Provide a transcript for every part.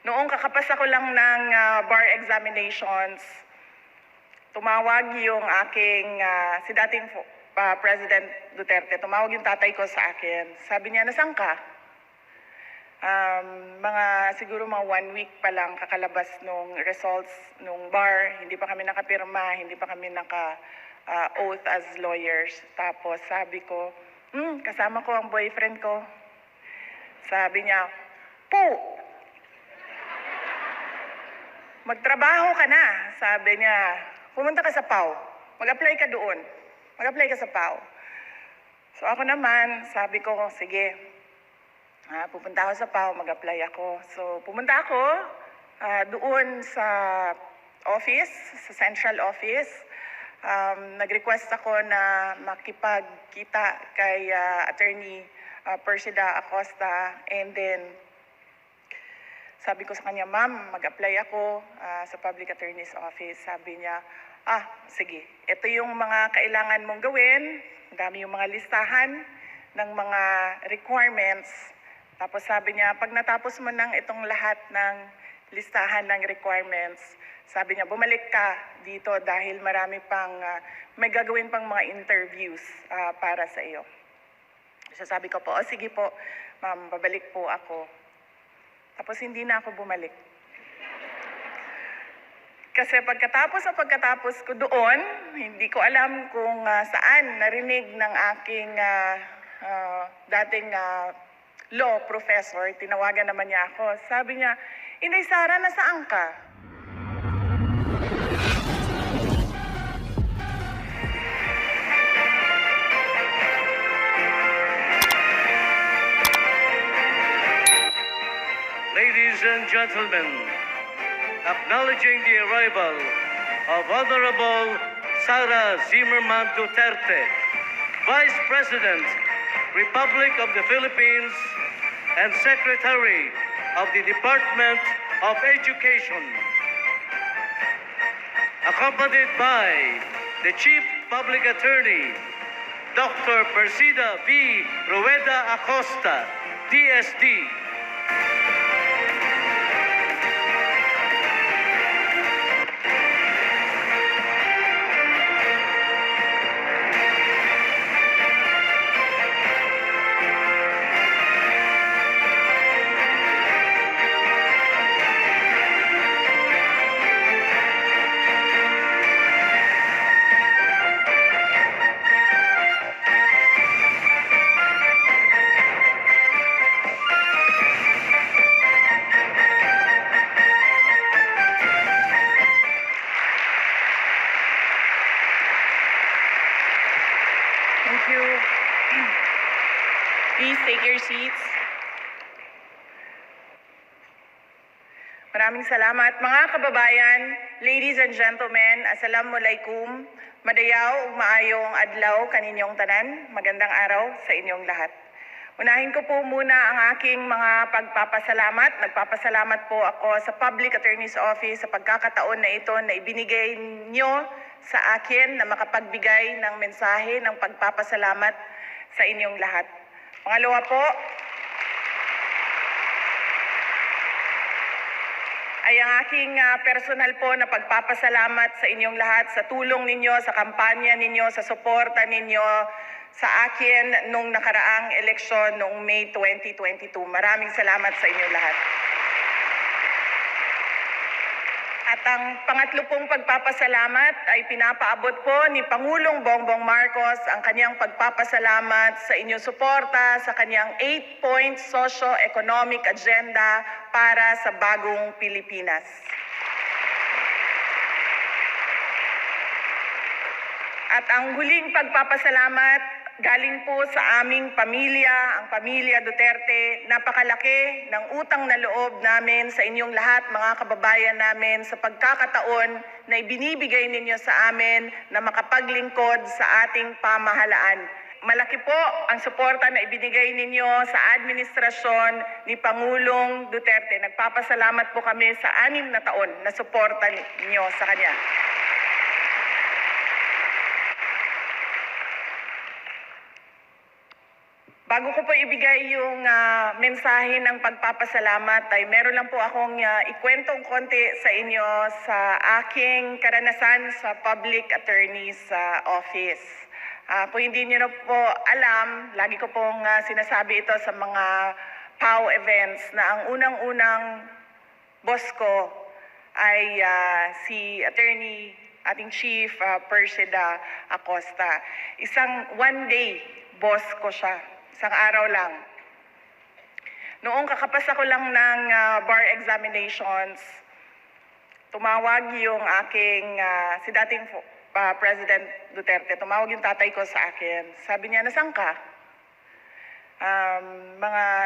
Noong kakapasa ko lang ng bar examinations, tumawag yung aking, si dating President Duterte, tumawag yung tatay ko sa akin. Sabi niya, nasaan ka? Siguro mga 1 week pa lang kakalabas nung results nung bar, hindi pa kami nakapirma, hindi pa kami naka-oath as lawyers. Tapos sabi ko, kasama ko ang boyfriend ko. Sabi niya, magtrabaho ka na. Sabi niya, pumunta ka sa PAO. Mag-apply ka doon. Mag-apply ka sa PAO. So ako naman, sabi ko, sige. Pupunta ako sa PAO, mag-apply ako. So pumunta ako doon sa office, sa central office. Nag-request ako na makipagkita kay Attorney Persida Acosta, and then sabi ko sa kanya, ma'am, mag-apply ako sa Public Attorney's Office. Sabi niya, sige, ito yung mga kailangan mong gawin. Ang dami yung mga listahan ng mga requirements. Tapos sabi niya, pag natapos mo ng itong lahat ng listahan ng requirements, sabi niya, bumalik ka dito dahil marami pang, may gagawin pang mga interviews para sa iyo. So sabi ko po, sige po, ma'am, babalik po ako. Tapos hindi na ako bumalik. Kasi pagkatapos ko doon, hindi ko alam kung saan narinig ng aking dating law professor, tinawagan naman niya ako. Sabi niya, Inday Sara, nasaan ka? Ladies and gentlemen, acknowledging the arrival of Honorable Sara Zimmerman Duterte, Vice President, Republic of the Philippines, and Secretary of the Department of Education, accompanied by the Chief Public Attorney, Dr. Persida V. Rueda Acosta, DSD. Thank you. Please take your seats. Maraming salamat. Mga kababayan, ladies and gentlemen, assalamualaikum. Madayaw, maayong adlaw kaninyong tanan. Magandang araw sa inyong lahat. Unahin ko po muna ang aking mga pagpapasalamat. Nagpapasalamat po ako sa Public Attorney's Office sa pagkakataon na ito na ibinigay nyo sa akin na makapagbigay ng mensahe ng pagpapasalamat sa inyong lahat. Pangalawa po, ay ang aking personal po na pagpapasalamat sa inyong lahat sa tulong ninyo, sa kampanya ninyo, sa suporta ninyo sa akin nung nakaraang eleksyon noong May 2022. Maraming salamat sa inyong lahat. At ang pangatlo pong pagpapasalamat ay pinapaabot po ni Pangulong Bongbong Marcos ang kanyang pagpapasalamat sa inyong suporta sa kanyang 8-point socio-economic agenda para sa bagong Pilipinas. At ang huling pagpapasalamat galing po sa aming pamilya, ang pamilya Duterte. Napakalaki ng utang na loob namin sa inyong lahat, mga kababayan namin, sa pagkakataon na ibinibigay ninyo sa amin na makapaglingkod sa ating pamahalaan. Malaki po ang suporta na ibinigay ninyo sa administrasyon ni Pangulong Duterte. Nagpapasalamat po kami sa 6 na taon na suporta ninyo sa kanya. Bago ko po ibigay yung mensahe ng pagpapasalamat ay meron lang po akong ikwentong konti sa inyo sa aking karanasan sa public attorney's office. Kung hindi niyo na po alam, lagi ko pong sinasabi ito sa mga PAW events na ang unang-unang boss ko ay si Attorney ating Chief Persida Acosta. Isang one-day boss ko siya. Isang araw lang. Noong kakapasa ko lang ng bar examinations, tumawag yung aking, si dating President Duterte, tumawag yung tatay ko sa akin. Sabi niya, nasaan ka?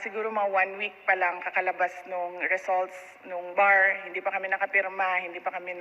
Siguro mga 1 week pa lang kakalabas nung results nung bar, hindi pa kami nakapirma, hindi pa kami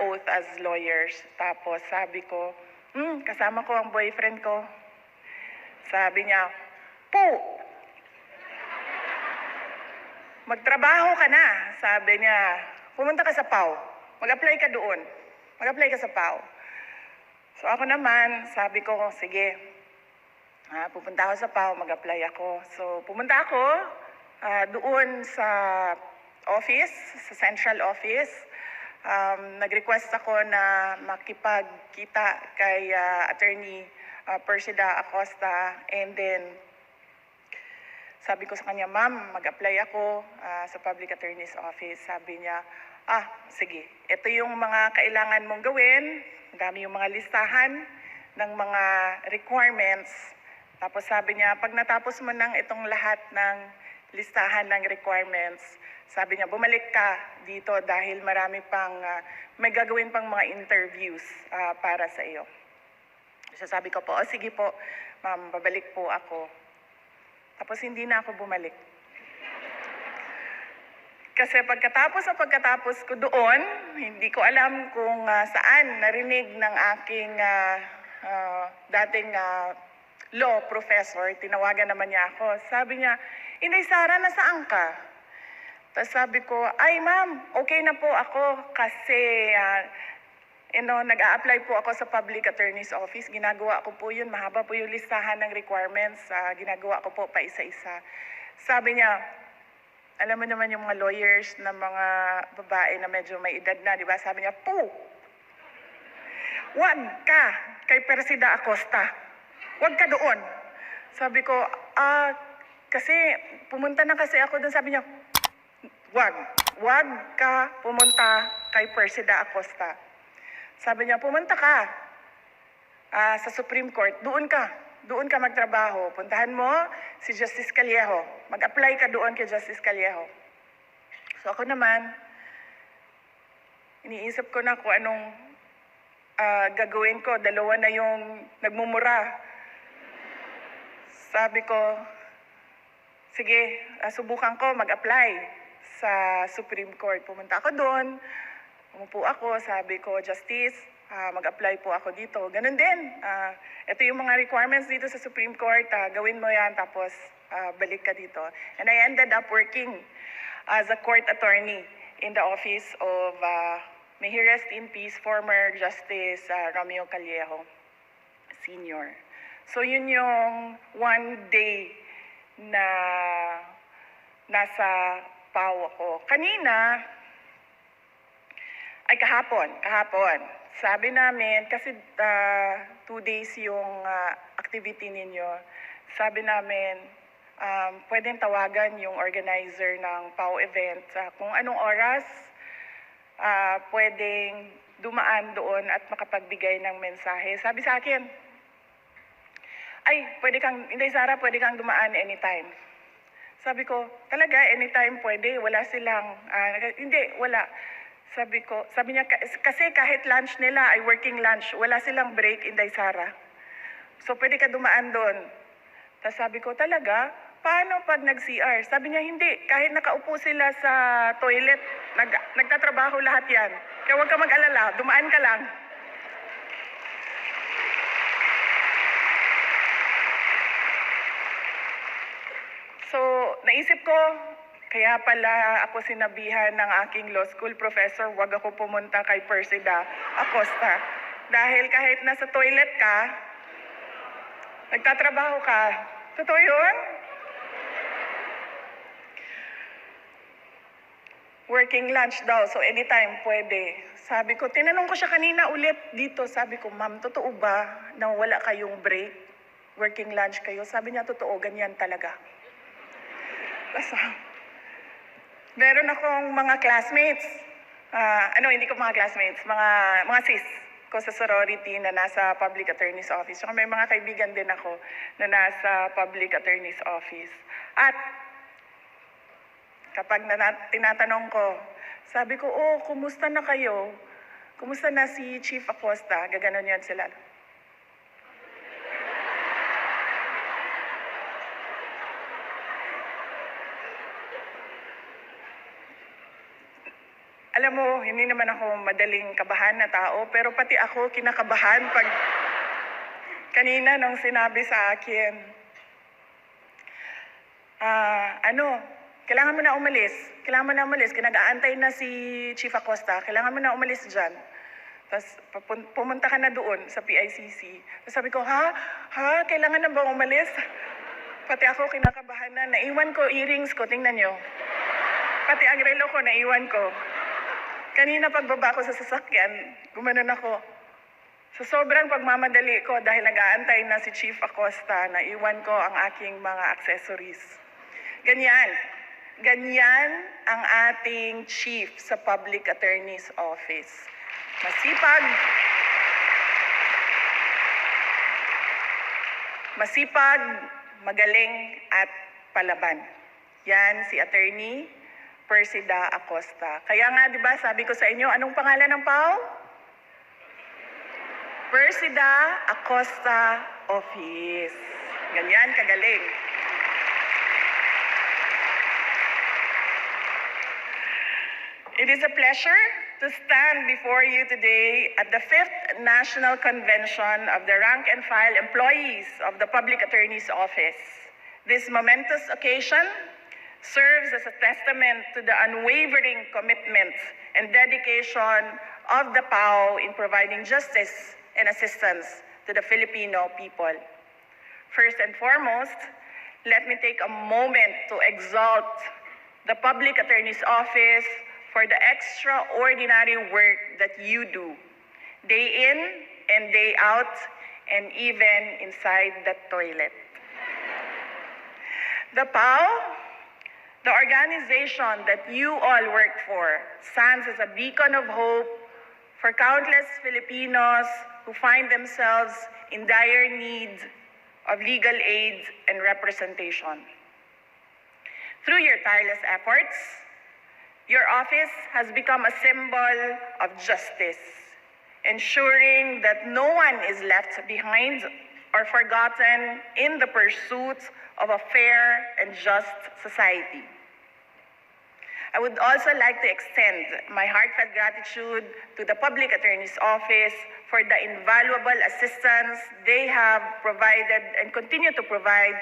oath as lawyers. Tapos sabi ko, kasama ko ang boyfriend ko. Sabi niya, magtrabaho ka na. Sabi niya, pumunta ka sa PAW. Mag-apply ka doon. Mag-apply ka sa PAW. So ako naman, sabi ko, sige. Pupunta ako sa PAW, mag-apply ako. So pumunta ako doon sa office, sa central office. Nag-request ako na makipagkita kay Attorney Persida Acosta, and then sabi ko sa kanya, ma'am, mag-apply ako sa public attorney's office. Sabi niya, sige, ito yung mga kailangan mong gawin. Ang dami yung mga listahan ng mga requirements. Tapos sabi niya, pag natapos mo ng itong lahat ng listahan ng requirements, sabi niya, bumalik ka dito dahil may gagawin pang mga interviews para sa iyo. So sabi ko po, sige po, ma'am, babalik po ako. Tapos hindi na ako bumalik. Kasi pagkatapos ko doon, hindi ko alam kung saan narinig ng aking dating law professor, tinawagan naman niya ako. Sabi niya, Inday Sara, nasaan ka? Tapos sabi ko, ay ma'am, okay na po ako kasi nag-a-apply po ako sa public attorney's office. Ginagawa ko po yun. Mahaba po yung listahan ng requirements. Ginagawa ko po pa isa-isa. Sabi niya, alam mo naman yung mga lawyers na mga babae na medyo may edad na, di ba? Sabi niya, wag ka kay Persida Acosta. Wag ka doon. Sabi ko, kasi pumunta na kasi ako doon. Sabi niya, wag ka pumunta kay Persida Acosta. Sabi niya, pumunta ka sa Supreme Court, doon ka magtrabaho. Puntahan mo si Justice Callejo. Mag-apply ka doon kay Justice Callejo. So ako naman, iniisip ko na kung anong gagawin ko. Dalawa na yung nagmumura. Sabi ko, sige, subukan ko mag-apply sa Supreme Court. Pumunta ako doon. Umupo ako, sabi ko, Justice, mag-apply po ako dito. Ganun din. Ito yung mga requirements dito sa Supreme Court. Gawin mo yan, tapos balik ka dito. And I ended up working as a court attorney in the office of, may he rest in peace, former Justice Romeo Callejo, Sr. So yun yung one day na nasa PAW ako. Kanina, ay kahapon. Sabi namin, kasi 2 days yung activity ninyo, sabi namin, pwedeng tawagan yung organizer ng PAW event. Kung anong oras, pwedeng dumaan doon at makapagbigay ng mensahe. Sabi sa akin, Inday Sara, pwede kang dumaan anytime. Sabi ko, talaga, anytime pwede, wala silang, wala. Sabi niya, kasi kahit lunch nila ay working lunch, wala silang break, Inday Sara. So pwede ka dumaan doon. Tapos sabi ko, talaga? Paano pag nag-CR? Sabi niya, hindi. Kahit nakaupo sila sa toilet, nagtatrabaho lahat yan. Kaya huwag ka mag-alala, dumaan ka lang. So, naisip ko, kaya pala ako sinabihan ng aking law school professor, wag ako pumunta kay Persida Acosta. Dahil kahit nasa toilet ka, nagtatrabaho ka, Totoo yun? Working lunch daw, so anytime pwede. Sabi ko, tinanong ko siya kanina ulit dito. Sabi ko, ma'am, totoo ba na wala kayong break? Working lunch kayo? Sabi niya, totoo, ganyan talaga. Tapos, meron akong mga classmates. Hindi ko mga classmates, mga sis ko sa sorority na nasa public attorney's office. Saka may mga kaibigan din ako na nasa public attorney's office. At kapag tinatanong ko, sabi ko, oh, kumusta na kayo? Kumusta na si Chief Acosta? Gaganon yan sila. Alam mo, hindi naman ako madaling kabahan na tao, pero pati ako kinakabahan pag kanina nung sinabi sa akin, kailangan mo na umalis. Kinag-aantay na si Chief Acosta. Kailangan mo na umalis dyan. Tapos pumunta ka na doon sa PICC. Tapos sabi ko, ha? Kailangan na ba umalis? Pati ako kinakabahan na. Naiwan ko earrings ko. Tingnan nyo. Pati ang relo ko, naiwan ko. Kanina pagbaba ko sa sasakyan, gumanon ako. Sa sobrang pagmamadali ko dahil nag-aantay na si Chief Acosta, naiwan ko ang aking mga accessories. Ganyan ang ating chief sa Public Attorney's Office. Masipag, magaling at palaban. Yan si Attorney Persida Acosta. Kaya nga, di ba, sabi ko sa inyo, anong pangalan ng PAO? Persida Acosta Office. Ganyan, kagaling. It is a pleasure to stand before you today at the 5th National Convention of the Rank and File Employees of the Public Attorney's Office. This momentous occasion serves as a testament to the unwavering commitment and dedication of the PAO in providing justice and assistance to the Filipino people. First and foremost, let me take a moment to exalt the Public Attorney's Office for the extraordinary work that you do, day in and day out, and even inside the toilet. The PAO, the organization that you all work for, stands as a beacon of hope for countless Filipinos who find themselves in dire need of legal aid and representation. Through your tireless efforts, your office has become a symbol of justice, ensuring that no one is left behind or forgotten in the pursuit of a fair and just society. I would also like to extend my heartfelt gratitude to the Public Attorney's Office for the invaluable assistance they have provided and continue to provide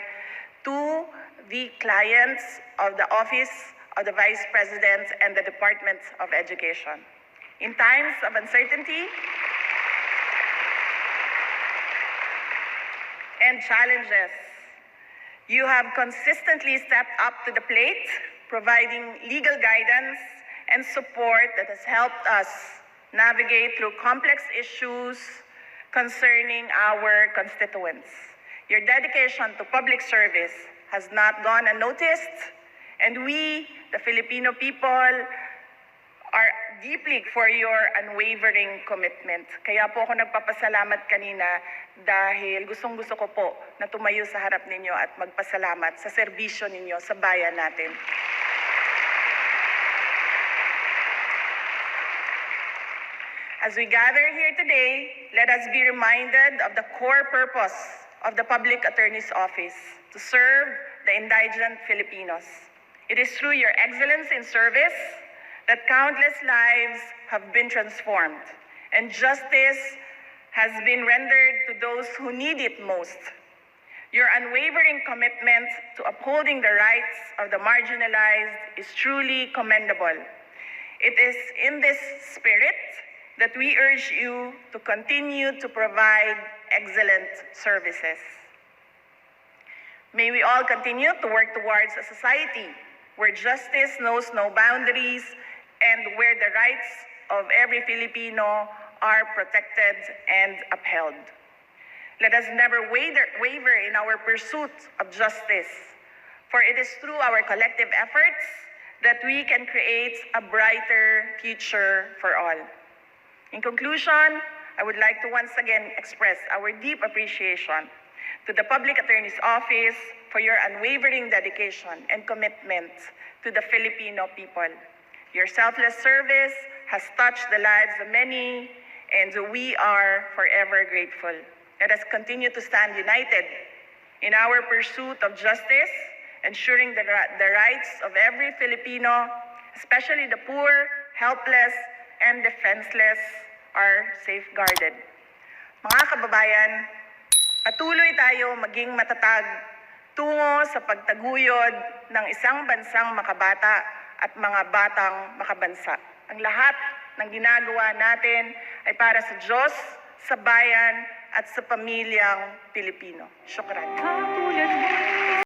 to the clients of the Office of the Vice President and the Department of Education. In times of uncertainty and challenges, you have consistently stepped up to the plate, providing legal guidance and support that has helped us navigate through complex issues concerning our constituents. Your dedication to public service has not gone unnoticed, and we, the Filipino people, are deeply for your unwavering commitment. Kaya po ako nagpapasalamat kanina dahil gustong-gusto ko po na tumayo sa harap ninyo at magpasalamat sa serbisyo ninyo sa bayan natin. As we gather here today, let us be reminded of the core purpose of the Public Attorney's Office, to serve the indigent Filipinos. It is through your excellence in service that countless lives have been transformed and justice has been rendered to those who need it most. Your unwavering commitment to upholding the rights of the marginalized is truly commendable. It is in this spirit that we urge you to continue to provide excellent services. May we all continue to work towards a society where justice knows no boundaries and where the rights of every Filipino are protected and upheld. Let us never waver in our pursuit of justice, for it is through our collective efforts that we can create a brighter future for all. In conclusion, I would like to once again express our deep appreciation to the Public Attorney's Office for your unwavering dedication and commitment to the Filipino people. Your selfless service has touched the lives of many, and we are forever grateful. Let us continue to stand united in our pursuit of justice, ensuring the rights of every Filipino, especially the poor, helpless, and defenseless, are safeguarded. Mga kababayan, patuloy tayo maging matatag tungo sa pagtaguyod ng isang bansang makabata at mga batang makabansa. Ang lahat ng ginagawa natin ay para sa Diyos, sa bayan, at sa pamilyang Pilipino. Syukran.